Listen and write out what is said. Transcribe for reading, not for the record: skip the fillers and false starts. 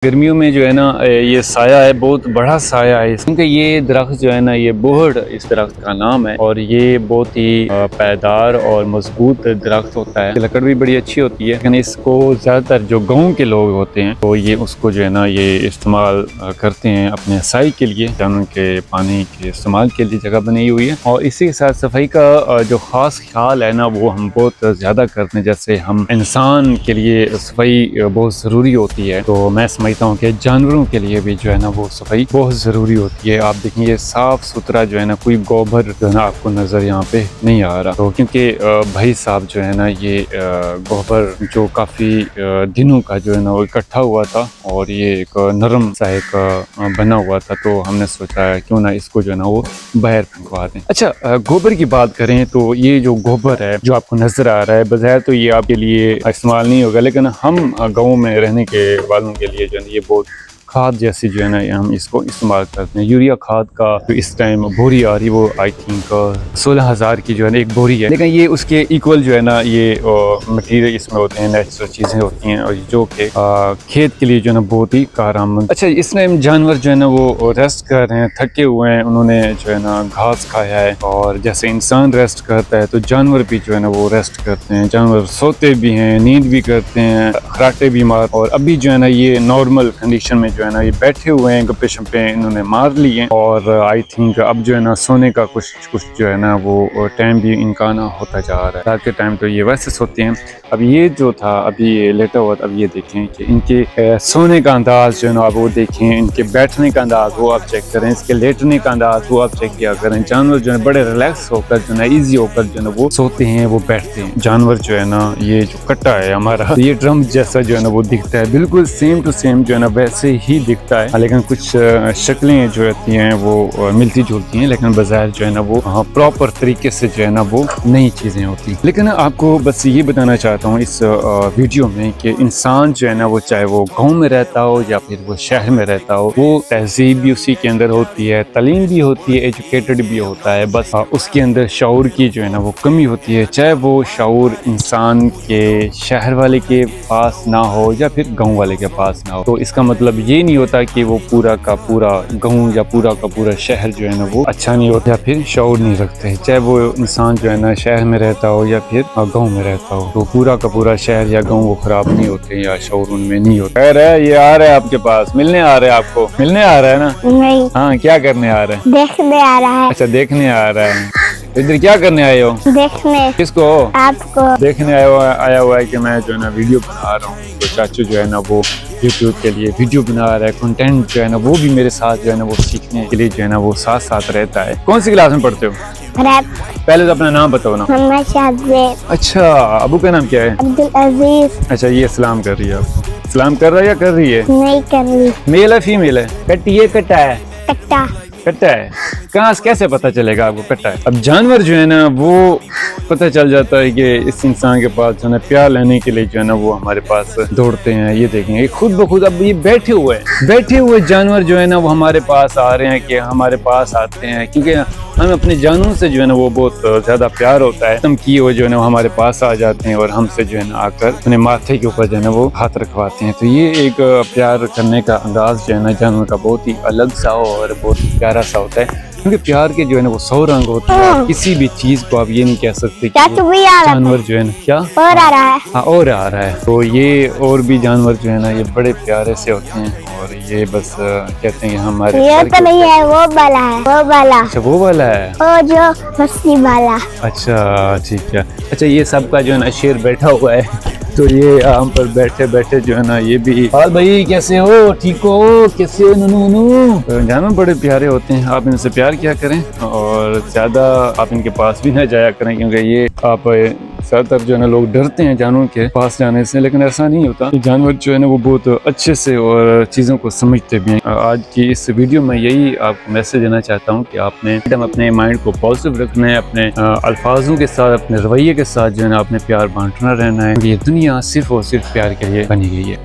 गर्मियों में जो है ना ये साया है, बहुत बड़ा साया है क्योंकि ये दरख्त जो है ना, ये बोहड़ इस दरख्त का नाम है और ये बहुत ही पायदार और मजबूत दरख्त होता है। लकड़ भी बड़ी अच्छी होती है, लेकिन इसको ज़्यादातर जो गाँव के लोग होते हैं तो ये उसको जो है ना ये इस्तेमाल करते हैं अपने साई के लिए, जानवर के पानी के इस्तेमाल के लिए जगह बनाई हुई है। और इसी के साथ सफाई का जो ख़ास ख्याल है ना, वो हम बहुत ज़्यादा करते हैं। जैसे हम इंसान के लिए सफाई बहुत ज़रूरी होती है, तो मैं समझता हूँ कि जानवरों के लिए भी जो है ना वो सफाई बहुत ज़रूरी होती है। आप देखेंगे साफ़ सुथरा जो है ना, कोई गोबर जो है ना आपको नज़र यहाँ पे नहीं आ रहा, तो क्योंकि भाई साहब जो है ना ये गोबर जो काफ़ी दिनों का जो है ना वो इकट्ठा हुआ था और ये एक नरम सा एक बना हुआ था, तो हमने सोचा क्यों ना इसको जो है ना वो बाहर फेंकवा दें। अच्छा, गोबर की बात करें तो ये जो गोबर है जो आपको नज़र आ रहा है, बज़ाहिर तो ये आपके लिए इस्तेमाल नहीं होगा, लेकिन हम गाँव में रहने के वालों के लिए जो है ये बहुत खाद जैसी जो है ना हम इसको इस्तेमाल करते हैं। यूरिया खाद का जो इस टाइम बोरी आ रही वो आई थिंक 16,000 की जो है ना एक बोरी है, लेकिन ये उसके इक्वल जो है ना ये मटेरियल इसमें होते हैं, नेचुरल चीज़ें होती हैं और जो कि खेत के लिए जो है ना बहुत ही कारआमद। अच्छा, इस टाइम जानवर जो है ना वो रेस्ट कर रहे हैं, थके हुए हैं, उन्होंने जो है ना घास खाया है और जैसे इंसान रेस्ट करता है तो जानवर भी जो है ना वो रेस्ट करते हैं। जानवर सोते भी हैं, नींद भी करते हैं, खराटे भी मार, और अभी जो है ना ये नॉर्मल कंडीशन में जो है ना ये बैठे हुए हैं, गप्पे शप्पे इन्होंने मार लिए और आई थिंक अब जो है ना सोने का कुछ जो है ना वो टाइम भी इनका ना होता जा रहा है। रात के टाइम तो ये वैसे सोते हैं। अब ये जो था अभी ये लेटा हुआ था, अब ये देखें कि इनके सोने का अंदाज जो है ना आप वो देखें, इनके बैठने का अंदाज वो आप चेक करें, इसके लेटने का अंदाज वो आप चेक किया करें। जानवर जो है बड़े रिलैक्स होकर जो है ना ईजी होकर जो है ना वो सोते हैं, वो बैठते हैं। जानवर जो है ना ये जो कट्टा है हमारा, ये ड्रम जैसा जो है ना वो दिखता है, बिल्कुल सेम टू सेम जो है ना वैसे ही दिखता है, लेकिन कुछ शक्लें जो रहती हैं वो मिलती जुलती हैं, लेकिन बज़ाहिर जो है ना वो प्रॉपर तरीके से जो है ना वो नई चीज़ें होती। लेकिन आपको बस ये बताना चाहता हूँ इस वीडियो में कि इंसान जो है ना वो चाहे वो गाँव में रहता हो या फिर वो शहर में रहता हो, वो तहजीब भी उसी के अंदर होती है, तालीम भी होती है, एजुकेटेड भी होता है, बस उसके अंदर शऊर की जो है ना वो कमी होती है। चाहे वो शऊर इंसान के शहर वाले के पास ना हो या फिर गाँव वाले के पास ना हो, तो इसका मतलब ये नहीं होता कि वो पूरा का पूरा गाँव या पूरा का पूरा शहर जो है ना वो अच्छा नहीं होता या फिर शऊर नहीं रखते। चाहे वो इंसान जो है ना शहर में रहता हो या फिर गाँव में रहता हो, तो पूरा का पूरा शहर या गाँव वो खराब नहीं होते या शऊर उनमें नहीं होता। खैर है, ये आ रहा है आपके पास, मिलने आ रहा है, आपको मिलने आ रहा है ना? नहीं। हाँ, क्या करने आ रहा है? देखने आ रहा है। अच्छा, देखने आ रहा है। इधर क्या करने आए हो? देखने। किसको? आपको। देखने आया हुआ है कि मैं जो है ना वीडियो बना रहा हूँ, तो चाचू जो है ना वो यूट्यूब के लिए वीडियो बना रहा है, कंटेंट जो है ना वो भी मेरे साथ जो है ना वो सीखने के लिए जो है ना वो साथ साथ रहता है। कौन सी क्लास में पढ़ते हो? पहले तो अपना नाम बताओ ना। मोहम्मद शाहजेब। अच्छा, अबू का नाम क्या है? अब्दुल अजीज। अच्छा, ये सलाम कर रही है आपको? सलाम कर रहा है या कर रही है? नहीं कर रही। मेल है फीमेल है? कट्टी है कट्टा है? कट्टा। कट्टा है। कहाँ से कैसे पता चलेगा आपको कट्टा है? अब जानवर जो है ना वो पता चल जाता है कि इस इंसान के पास जो है ना प्यार लेने के लिए जो है ना वो हमारे पास दौड़ते हैं। ये देखेंगे खुद ब खुद अब ये बैठे हुए जानवर जो है ना वो हमारे पास आ रहे हैं, कि हमारे पास आते हैं क्योंकि हम अपने जानवरों से जो है ना वो बहुत ज्यादा प्यार होता है, हम किए हुए जो है ना वो हमारे पास आ जाते हैं और हमसे जो है ना आकर अपने माथे के ऊपर जो है ना वो हाथ रखवाते हैं। तो ये एक प्यार करने का अंदाज जो है ना जानवर का बहुत ही अलग सा और बहुत ही प्यारा सा होता है, क्योंकि प्यार के जो है ना वो 100 रंग होते हैं। किसी भी चीज को आप ये नहीं कह सकते कि जानवर जो है ना क्या और आ रहा है। हाँ, और आ रहा है। तो ये और भी जानवर जो है ना ये बड़े प्यारे से होते हैं और ये बस कहते हैं हमारे ये तो नहीं है, वो वाला है, वो वाला। अच्छा, वो वाला है, वो जो रस्सी वाला। अच्छा ठीक है। अच्छा, ये सबका जो है ना शेर बैठा हुआ है, तो ये आम पर बैठे बैठे जो है ना ये भी, हाल भाई कैसे हो, ठीक हो, कैसे हो नूनू? तो जानवर बड़े प्यारे होते हैं, आप इनसे प्यार किया करें और ज्यादा आप इनके पास भी ना जाया करें, क्योंकि ये आप ज़्यादातर जो है ना लोग डरते हैं जानवरों के पास जाने से, लेकिन ऐसा नहीं होता। जानवर जो है ना वो बहुत अच्छे से और चीज़ों को समझते भी हैं। आज की इस वीडियो में यही आपको मैसेज देना चाहता हूँ कि आपने एकदम अपने माइंड को पॉजिटिव रखना है, अपने अल्फाजों के साथ, अपने रवैये के साथ जो है ना आपने प्यार बांटना रहना है। ये दुनिया सिर्फ और सिर्फ प्यार के लिए बनी गई है।